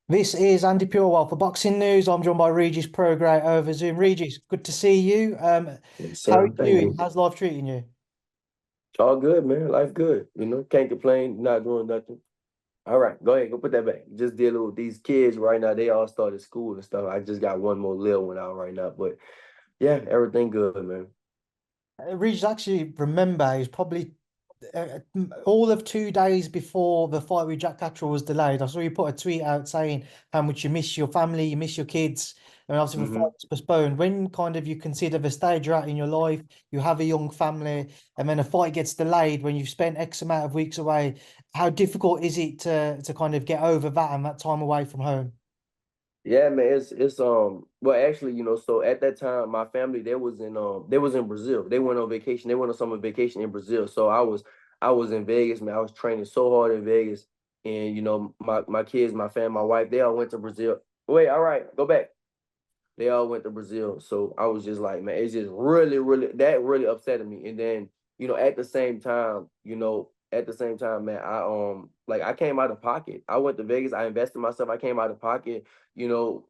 This is Andy Purewal for Boxing News. I'm joined by Regis Prograis over Zoom. Regis, good to see you. How are Same you doing? thing. How's life treating you? All good, man. Life good. Can't complain, not doing nothing. All right, go ahead, go put that back. Just dealing with these kids right now. They all started school and stuff. I just got one more little one out right now. But yeah, everything good, man. Regis, actually remember, it was probably all of 2 days before the fight with Jack Catterall was delayed. I saw you put a tweet out saying how much you miss your family, you miss your kids, and obviously the fight hmm was postponed. When kind of you consider the stage you're at in your life, you have a young family, and then a fight gets delayed when you've spent X amount of weeks away, how difficult is it to kind of get over that and that time away from home? Yeah, man. It's well actually, so at that time my family they was in Brazil. They went on vacation. They went on summer vacation in Brazil. So I was in Vegas, man. I was training so hard in Vegas. And my kids, my family, my wife, they all went to Brazil. Wait, all right, go back. They all went to Brazil. So I was just like, man, it's just really, really that really upsetted me. And then, at the same time, man, I came out of pocket. I went to Vegas, I invested in myself, I came out of pocket, you know,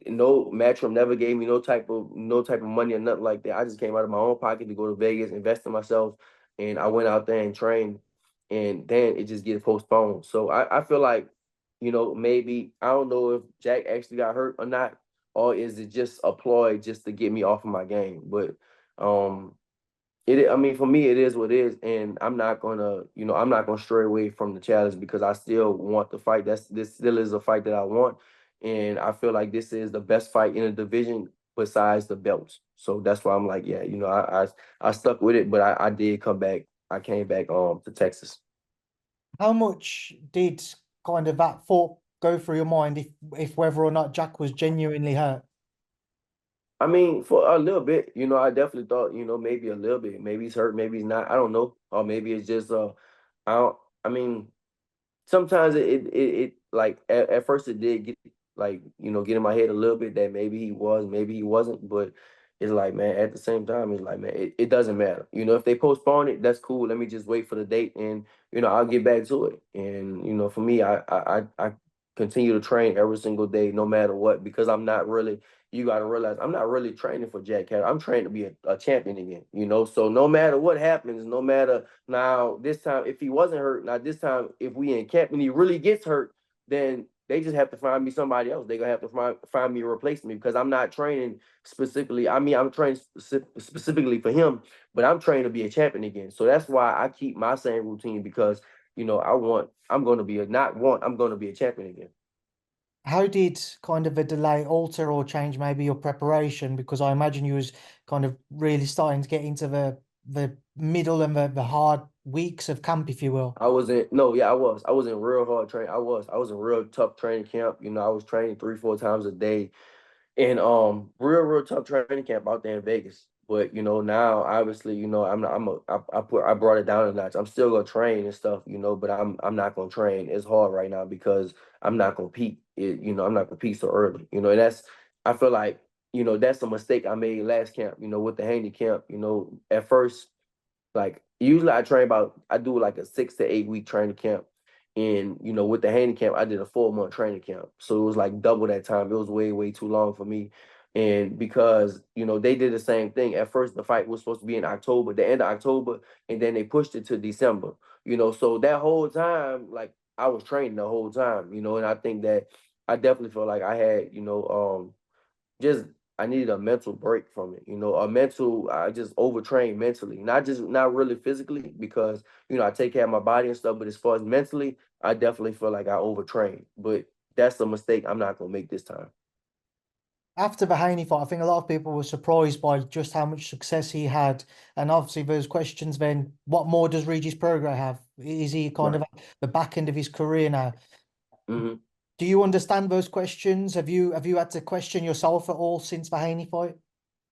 no Matchroom never gave me no type of money or nothing like that. I just came out of my own pocket to go to Vegas, invest in myself, and I went out there and trained, and then it just gets postponed. So I feel like, maybe I don't know if Jack actually got hurt or not, or is it just a ploy just to get me off of my game? But um, I mean, for me, it is what it is, and I'm not gonna stray away from the challenge because I still want the fight. This still is a fight that I want, and I feel like this is the best fight in the division besides the belts. So that's why I'm like, yeah, I stuck with it, but I did come back. I came back to Texas. How much did kind of that thought go through your mind if whether or not Jack was genuinely hurt? I mean, for a little bit, I definitely thought, maybe a little bit. Maybe he's hurt, maybe he's not. I don't know. Or maybe it's just I don't I mean, sometimes it like at first it did get like, get in my head a little bit that maybe he was, maybe he wasn't, but it's like, man, at the same time, it's like, man, it doesn't matter. If they postpone it, that's cool. Let me just wait for the date and I'll get back to it. And for me, I continue to train every single day, no matter what, because I'm not really you got to realize I'm not really training for Jack Catterall. I'm training to be a champion again. So no matter what happens, no matter now this time if he wasn't hurt, now this time if we in camp and he really gets hurt, then they just have to find me somebody else. They're gonna have to find me a replacement because I'm not training specifically. I mean, I'm training specifically for him, but I'm training to be a champion again. So that's why I keep my same routine because I'm gonna be a not want, I'm gonna be a champion again. How did kind of a delay alter or change maybe your preparation? Because I imagine you was kind of really starting to get into the middle and the hard weeks of camp, if you will. I was in no, yeah, I was. I was in real hard training. I was in real tough training camp. I was training 3, 4 times a day and real tough training camp out there in Vegas. But now obviously, I'm not I'm a I brought it down a notch. I'm still gonna train and stuff, but I'm not gonna train as hard right now because I'm not gonna peak I'm not gonna peak so early. And that's I feel like, that's a mistake I made last camp, with the Haney camp. At first, like usually I do like a 6 to 8 week training camp. And with the Haney camp, I did a 4 month training camp. So it was like double that time. It was way, way too long for me. And because, they did the same thing. At first the fight was supposed to be in October, the end of October, and then they pushed it to December. So that whole time, like I was training the whole time, and I think that I definitely felt like I had, just I needed a mental break from it. A mental I just overtrained mentally. Not really physically because, I take care of my body and stuff, but as far as mentally, I definitely feel like I overtrained. But that's a mistake I'm not gonna make this time. After the Haney fight, I think a lot of people were surprised by just how much success he had. And obviously, those questions then, what more does Regis Prograis have? Is he kind of Right. at the back end of his career now? hmm Do you understand those questions? Have you had to question yourself at all since the Haney fight?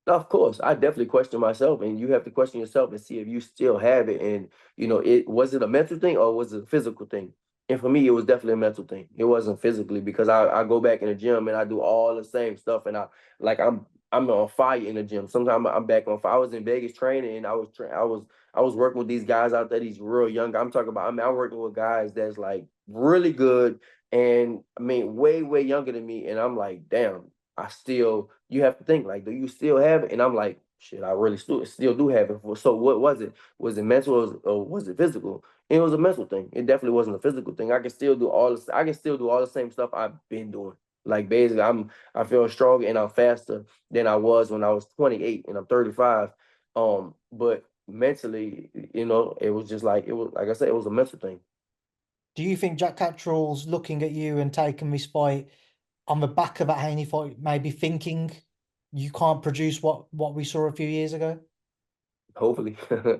Of course, I definitely question myself, and you have to question yourself and see if you still have it. And it was it a mental thing or was it a physical thing? And for me, it was definitely a mental thing. It wasn't physically because I go back in the gym and I do all the same stuff, and I'm on fire in the gym. Sometimes I'm back on fire. I was in Vegas training, and I was working with these guys out there, these real young. I'm talking about. I mean, I'm working with guys that's like really good. and I mean, way younger than me. And I'm like, damn, you have to think like, do you still have it? And I'm like, shit, I really still do have it. So what was it? Was it mental or was it physical? And it was a mental thing. It definitely wasn't a physical thing. I can still do all the same stuff I've been doing. Like basically, I feel stronger and I'm faster than I was when I was 28 and I'm 35. But mentally, it was just like, it was like I said, it was a mental thing. Do you think Jack Catterall's looking at you and taking this fight on the back of that Haney fight, maybe thinking you can't produce what we saw a few years ago? Hopefully,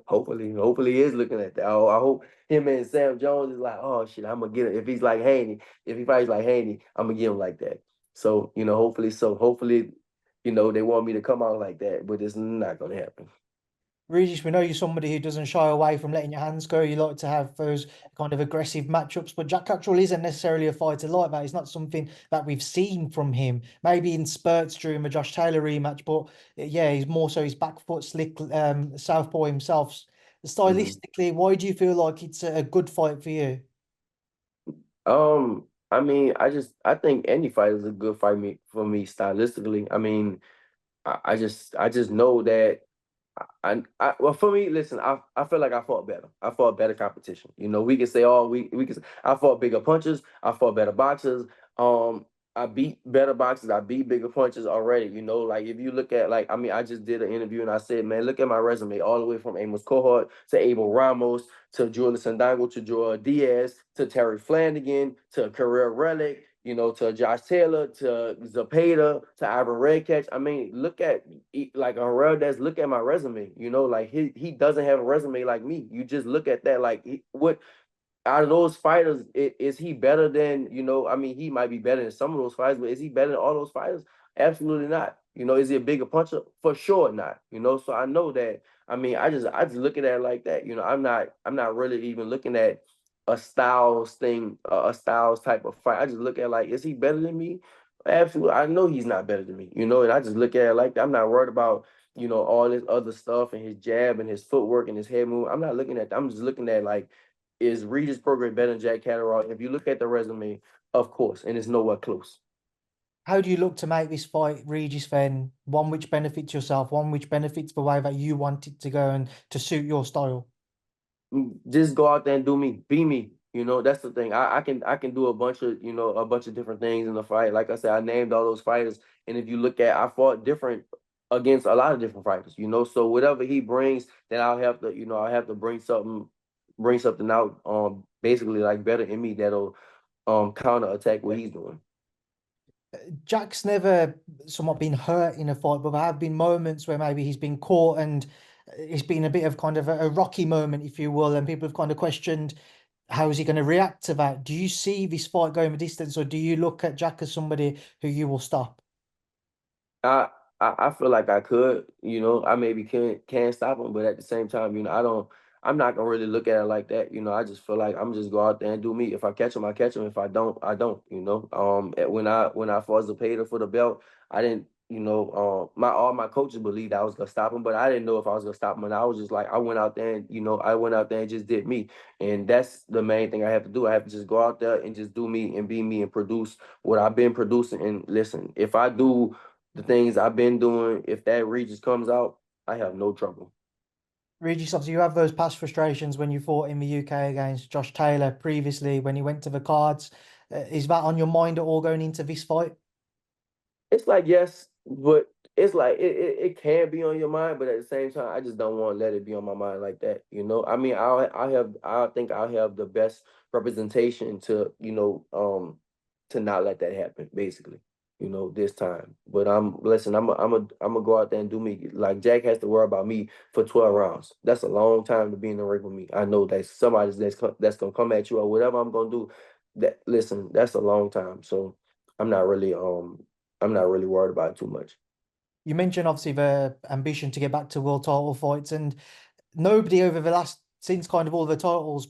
hopefully he is looking at that. Oh, I hope him and Sam Jones is like, oh shit, I'm gonna get it. If he's like Haney, if he fights like Haney, I'm gonna get him like that. So, hopefully so. Hopefully, they want me to come out like that, but it's not gonna happen. Regis, we know you're somebody who doesn't shy away from letting your hands go. You like to have those kind of aggressive matchups, but Jack Catterall isn't necessarily a fighter like that. It's not something that we've seen from him. Maybe in spurts during the Josh Taylor rematch, but yeah, he's more so his back foot slick, southpaw himself. Mhm. Stylistically, why do you feel like it's a good fight for you? I mean, I think any fight is a good fight for me stylistically. I mean, I just know that well, for me, listen, I feel like I fought better. I fought better competition. We can say all we can say, I fought bigger punches, I fought better boxers. I beat better boxers, I beat bigger punches already. Like if you look at like I mean, I just did an interview and I said, man, look at my resume, all the way from Amos Cohort to Abel Ramos to Julius Sandango to Joel Diaz to Terry Flanagan to Career Relic, to Josh Taylor, to Zapata, to Ivan Redcatch. I mean, like Herrera, look at my resume. Like he doesn't have a resume like me. You just look at that, like what out of those fighters, is he better than, I mean, he might be better than some of those fighters, but is he better than all those fighters? Absolutely not. Is he a bigger puncher? For sure not. So I know that. I mean, I just look at it like that. I'm not really even looking at a styles thing, a styles type of fight. I just look at like, is he better than me? Absolutely. I know he's not better than me, and I just look at it like that. I'm not worried about, all this other stuff and his jab and his footwork and his head move. I'm not looking at that. I'm just looking at like, is Regis Prograis better than Jack Catterall? If you look at the resume, of course, and it's nowhere close. How do you look to make this fight, Regis, then one which benefits yourself, one which benefits the way that you want it to go and to suit your style? Just go out there and do me, be me. That's the thing. I can do a bunch of different things in the fight. Like I said, I named all those fighters, and if you look at, I fought different against a lot of different fighters. So whatever he brings, then I'll have to bring something out. Basically like better in me that'll counter attack what he's doing. Jack's never somewhat been hurt in a fight, but there have been moments where maybe he's been caught and it's been a bit of kind of a rocky moment, if you will, and people have kind of questioned how is he going to react to that. Do you see this fight going the distance, or do you look at Jack as somebody who you will stop? I I feel like I could, I maybe can stop him, but at the same time, I'm not gonna really look at it like that. I just feel like I'm just go out there and do me. If I catch him, I catch him. If I don't, I don't. When I fought Zapata for the belt, I didn't, my all my coaches believed I was gonna stop him, but I didn't know if I was gonna stop him. And I was just like, I went out there and just did me, and that's the main thing I have to do. I have to just go out there and just do me and be me and produce what I've been producing. And listen, if I do the things I've been doing, if that Regis comes out, I have no trouble. Regis, obviously, you have those past frustrations when you fought in the UK against Josh Taylor previously when he went to the cards. Is that on your mind at all going into this fight? It's like yes, but it's like it can be on your mind, but at the same time, I just don't want to let it be on my mind like that. I mean, I think I'll have the best representation to not let that happen, basically. This time. But listen, I'm gonna go out there and do me. Like Jack has to worry about me for 12 rounds. That's a long time to be in the ring with me. I know that somebody's that's gonna come at you or whatever I'm gonna do. That listen, that's a long time. So I'm not really I'm not really worried about it too much. You mentioned obviously the ambition to get back to world title fights, and nobody over the last since kind of all the titles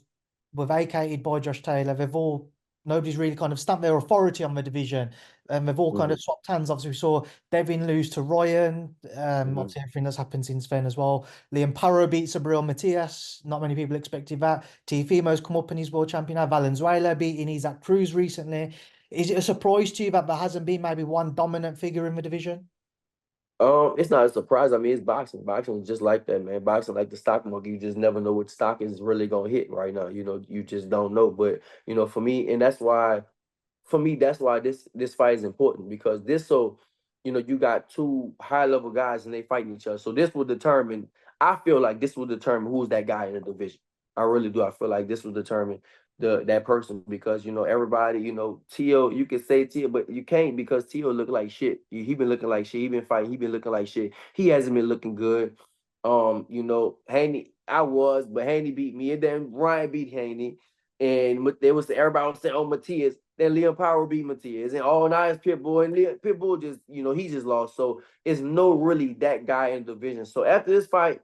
were vacated by Josh Taylor. They've all Nobody's really kind of stamped their authority on the division. They've all kind Hmm. of swapped hands. Obviously, we saw Devin lose to Ryan. Hmm. Obviously, everything that's happened since then as well. Liam Paro beat Sabril Matias. Not many people expected that. Teofimo's come up and he's world champion now. Valenzuela beating Isaac Cruz recently. Is it a surprise to you that there hasn't been maybe one dominant figure in the division? It's not a surprise. I mean, it's boxing. Boxing is just like that, man. Boxing like the stock market. You just never know what stock is really gonna hit right now. You know, you just don't know. But for me, and that's why this fight is important because you got two high level guys and they fighting each other. So this will determine. I feel like this will determine who's that guy in the division. I really do. I feel like this will determine that person because everybody Tio. You can say Tio, but you can't because Tio look like shit. He been looking like shit. He been fighting. He been looking like shit. He hasn't been looking good. Haney. But Haney beat me, and then Ryan beat Haney. And there was everybody was saying, "Oh, Matias." Then Liam Paro beat Matias, and now it's Pitbull, and Pitbull just he just lost. So it's no really that guy in the division. So after this fight,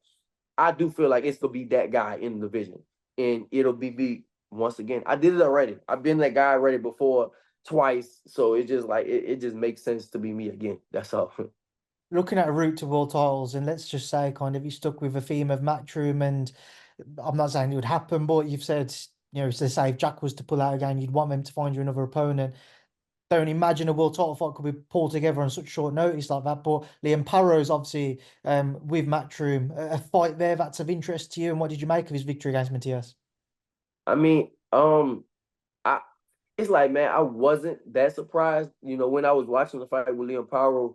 I do feel like it's gonna be that guy in the division, and it'll be once again. I did it already. I've been that guy already before twice, so it just like it just makes sense to be me again. That's all. Looking at a route to world titles, and let's just say, kind of, you stuck with a theme of matchroom, and I'm not saying it would happen, but you've said, to say if Jack was to pull out again, you'd want them to find you another opponent. Don't imagine a world title fight could be pulled together on such short notice like that. But Liam Paro's obviously with Matchroom, a fight there that's of interest to you. And what did you make of his victory against Matias? I mean, I it's like, man, I wasn't that surprised. When I was watching the fight with Liam Paro,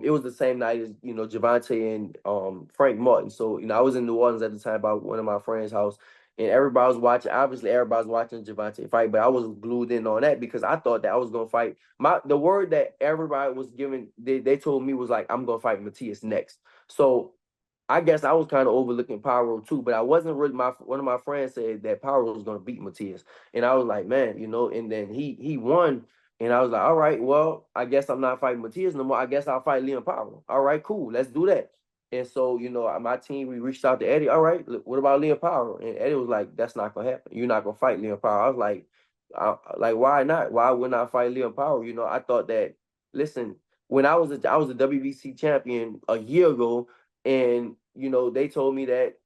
it was the same night as Javante and Frank Martin. So I was in New Orleans at the time by one of my friends' house, and everybody was watching. Obviously, everybody was watching Javante fight, but I was glued in on that because I thought that I was gonna fight. The word that everybody was giving, they told me was like, I'm gonna fight Matias next. So I guess I was kind of overlooking Pyro too, but I wasn't really. One of my friends said that Pyro was going to beat Matias, and I was like, man, And then he won, and I was like, all right, well, I guess I'm not fighting Matias no more. I guess I'll fight Liam Pyro. All right, cool, let's do that. And so my team, we reached out to Eddie. All right, what about Liam Pyro? And Eddie was like, that's not gonna happen. You're not gonna fight Liam Pyro. I was like, why not? Why wouldn't I fight Liam Pyro? I thought that. Listen, when I was a WBC champion a year ago. And they told me that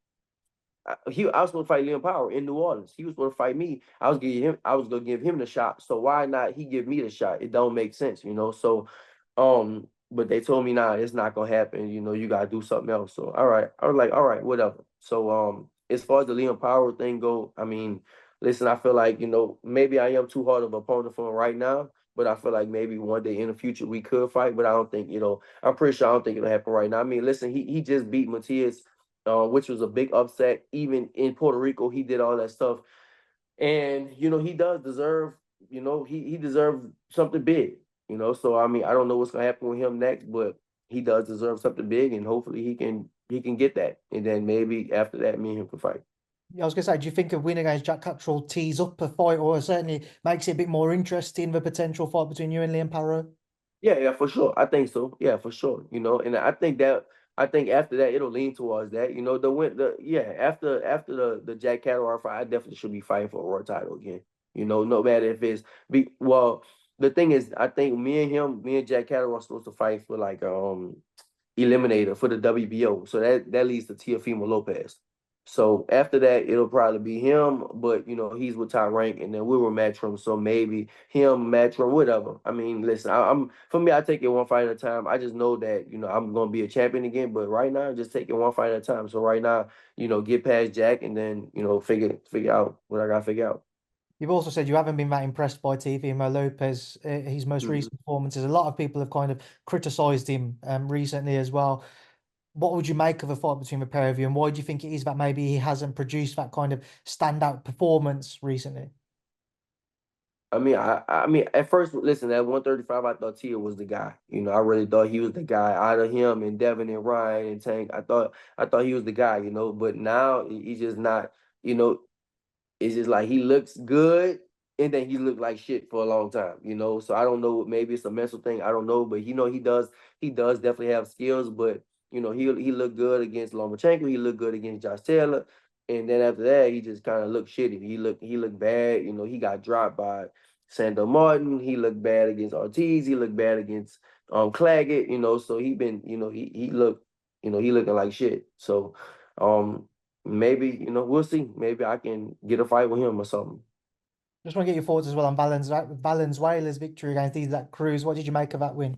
I was going to fight Liam Power in New Orleans. He was going to fight me. I was going to give him the shot. So why not he give me the shot? It don't make sense. So, but they told me, nah, it's not going to happen. You got to do something else. So all right, I was like, all right, whatever. So as far as the Liam Power thing go, I mean, listen, I feel like maybe I am too hard of an opponent for him right now. But I feel like maybe one day in the future we could fight. But I don't think I'm pretty sure I don't think it'll happen right now. I mean, listen, he just beat Matias, which was a big upset. Even in Puerto Rico, he did all that stuff, and he does deserve. He deserves something big. So I mean, I don't know what's gonna happen with him next, but he does deserve something big, and hopefully he can get that, and then maybe after that, me and him can fight. Yeah, I was going to say, do you think a win against Jack Catterall tees up a fight, or certainly makes it a bit more interesting, the potential fight between you and Liam Paro? Yeah, yeah, for sure. I think so. Yeah, for sure. And I think after that it'll lean towards that. After the Jack Catterall fight, I definitely should be fighting for a world title again. No matter if it's the thing is, I think me and Jack Catterall are supposed to fight for like eliminator for the WBO. So that leads to Teofimo Lopez. So after that, it'll probably be him, but he's with top rank, and then we were Matchroom, so maybe him, Matchroom, whatever. I mean, listen, I'm for me, I take it one fight at a time. I just know that I'm gonna be a champion again, but right now, just take it one fight at a time. So right now, get past Jack, and then figure out what I gotta figure out. You've also said you haven't been that impressed by Teofimo Lopez, his most Mhm. recent performances. A lot of people have kind of criticised him recently as well. What would you make of a fight between the pair of you, and why do you think it is that maybe he hasn't produced that kind of standout performance recently? I mean, at first, listen, at 135, I thought Tia was the guy. I really thought he was the guy out of him and Devin and Ryan and Tank. I thought he was the guy. But now he's just not. You know, it's just like he looks good and then he looked like shit for a long time. So I don't know, maybe it's a mental thing. I don't know, but he does definitely have skills, but he looked good against Lomachenko, he looked good against Josh Taylor. And then after that, he just kind of looked shitty. He looked bad. He got dropped by Sandor Martin. He looked bad against Ortiz. He looked bad against Claggett. So he been he looked he looking like shit. So maybe we'll see. Maybe I can get a fight with him or something. Just want to get your thoughts as well on Valenzuela's victory against Isaac Cruz. What did you make of that win?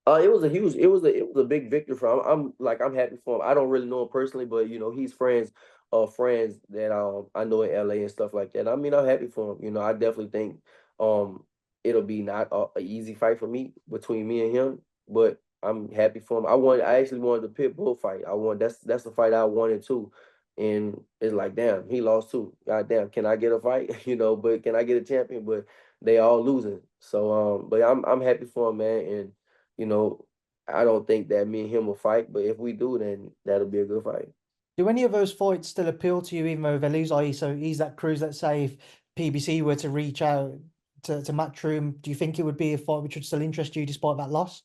It was a big victory for him. I'm happy for him. I don't really know him personally, but he's friends of friends that I know in LA and stuff like that. I mean, I'm happy for him. I definitely think um it'll be not a easy fight for me between me and him, but I'm happy for him. I actually wanted the pit bull fight. That's the fight I wanted too. And it's like, damn, he lost too. God damn, can I get a fight? But can I get a champion? But they all losing. So but I'm happy for him, man. And you know, I don't think that me and him will fight, but if we do, then that'll be a good fight. Do any of those fights still appeal to you, even though they lose? I.e., so Isaac Cruz, let's say if PBC were to reach out to Matchroom, do you think it would be a fight which would still interest you despite that loss?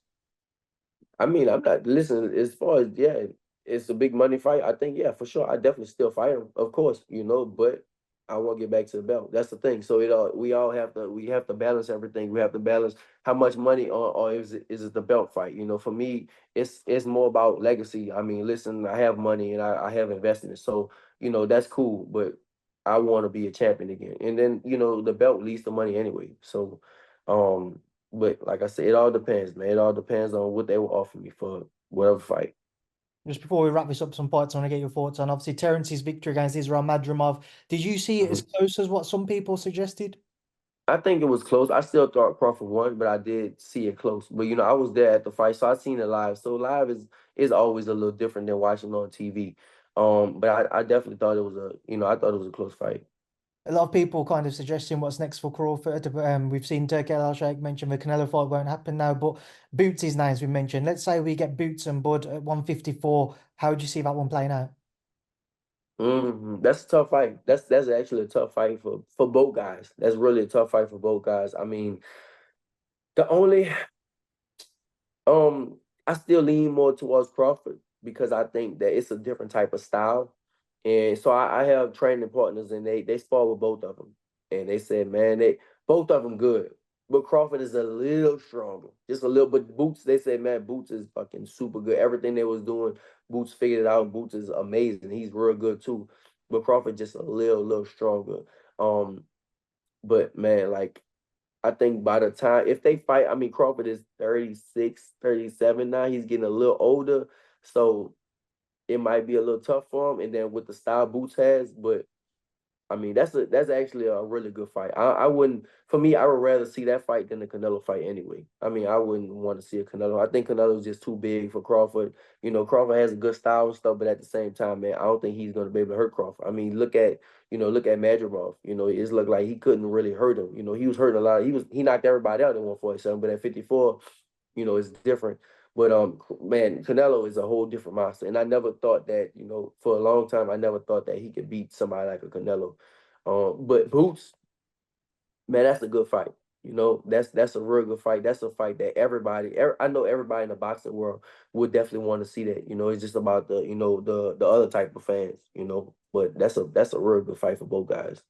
I mean, I'm not listening as far as it's a big money fight. I think for sure, I definitely still fight him, of course, but I want to get back to the belt. That's the thing. So we all have to balance everything. We have to balance how much money or is it the belt fight? For me, it's more about legacy. I mean, listen, I have money and I have invested in it, so that's cool, but I want to be a champion again. And then the belt leads to money anyway. So um but like I said, it all depends, man. It all depends on what they will offer me for whatever fight. Just before we wrap this up, some fights I want to get your thoughts on. Obviously, Terrence's victory against Israel Madrimov. Did you see it as Mhm. close as what some people suggested? I think it was close. I still thought Crawford won, but I did see it close. But I was there at the fight, so I seen it live. So live is always a little different than watching on TV. But I definitely thought it was I thought it was a close fight. A lot of people kind of suggesting what's next for Crawford. We've seen Turki Al-Sheikh mention the Canelo fight won't happen now, but Boots' name's been mentioned. Let's say we get Boots and Bud at 154. How would you see that one playing out? That's a tough fight. That's actually a tough fight for both guys. That's really a tough fight for both guys. I mean, the only Um, I still lean more towards Crawford because I think that it's a different type of style. And so I have training partners and they spar with both of them. And they said, man, they both of them good. But Crawford is a little stronger. Just a little bit. Boots, they said, man, Boots is fucking super good. Everything they was doing, Boots figured it out. Boots is amazing. He's real good too. But Crawford just a little stronger. Um, but man, like I think by the time if they fight, I mean Crawford is 36, 37 now. He's getting a little older. So it might be a little tough for him. And then with the style Boots has, but I mean that's actually a really good fight. I wouldn't for me, I would rather see that fight than the Canelo fight anyway. I mean, I wouldn't want to see a Canelo. I think Canelo's just too big for Crawford. Crawford has a good style and stuff, but at the same time, man, I don't think he's gonna be able to hurt Crawford. I mean, look at Madrimov. It's looked like he couldn't really hurt him. He was hurting a lot. He knocked everybody out at 147, but at 54, it's different. But man, Canelo is a whole different monster, and I never thought that. For a long time, I never thought that he could beat somebody like a Canelo. But Boots, man, that's a good fight. That's a real good fight. That's a fight that I know everybody in the boxing world would definitely want to see that. It's just about the other type of fans. But that's a real good fight for both guys.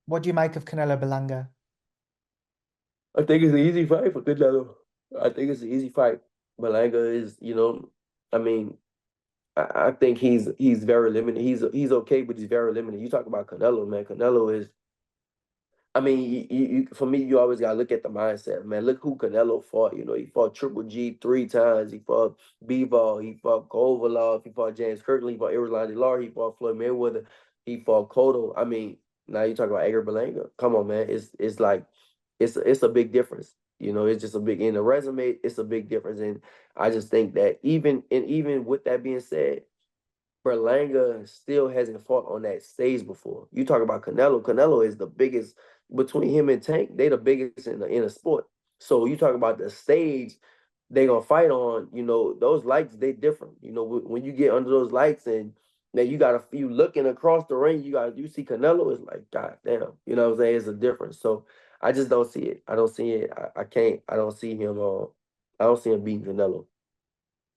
What do you make of Canelo Berlanga? I think it's an easy fight for Canelo. I think it's an easy fight. Berlanga is, I mean, I think he's very limited. He's okay, but he's very limited. You talk about Canelo, man. Canelo is I mean, for me, you always gotta look at the mindset, man. Look who Canelo fought. He fought Triple G 3 times. He fought Bivol. He fought Kovalov. He fought James Kirkland. He fought Irland Lar. He fought Floyd Mayweather. He fought Cotto. I mean, now you talk about Edgar Berlanga. Come on, man. It's like it's a big difference. It's just a big in the resume. It's a big difference, and I just think that even with that being said, Berlanga still hasn't fought on that stage before. You talk about Canelo. Canelo is the biggest between him and Tank. They the biggest in the sport. So you talk about the stage they gonna fight on. Those lights they different. When you get under those lights and then you got a few looking across the ring. You see Canelo. It's like God damn. You know what I'm saying? It's a difference. So I just don't see it. I don't see it. I can't. I don't see him. I don't see him beating Canelo.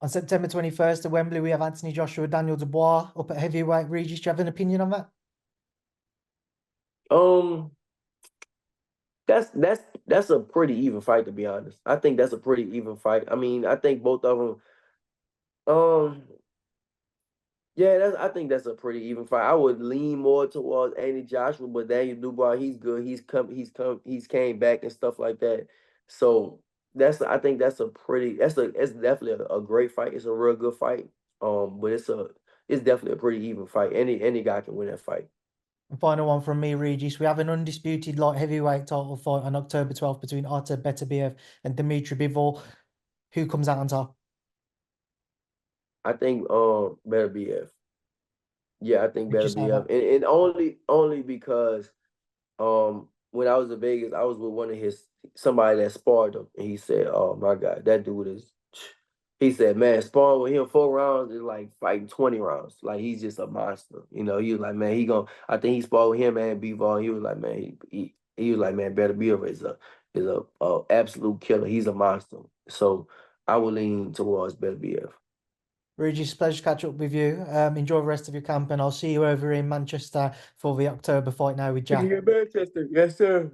On September 21st at Wembley, we have Anthony Joshua, Daniel Dubois up at heavyweight. Regis, do you have an opinion on that? Um. That's a pretty even fight, to be honest. I think that's a pretty even fight. I mean, I think both of them. Yeah, I think that's a pretty even fight. I would lean more towards Andy Joshua, but Daniel Dubois, he's good. He's came back and stuff like that. So I think it's definitely a great fight. It's a real good fight. But it's definitely a pretty even fight. Any guy can win that fight. And final one from me, Regis. We have an undisputed light heavyweight title fight on October 12th between Artur Beterbiev and Dmitry Bivol. Who comes out on top? I think Beterbiev. Yeah, I think Would you say Beterbiev. that? And only because when I was in Vegas, I was with somebody that sparred him, and he said, "Oh my God, that dude is." He said, "Man, sparring with him 4 rounds is like fighting 20 rounds. Like he's just a monster." He was like, "Man, he gonna." I think he sparred with him and Bivol. He was like, "Man, he was like, man, better be a absolute killer. He's a monster." So I would lean towards Better BF. Regis, pleasure to catch up with you. Enjoy the rest of your camp, and I'll see you over in Manchester for the October fight now with Jack. Yeah, Manchester, yes, sir.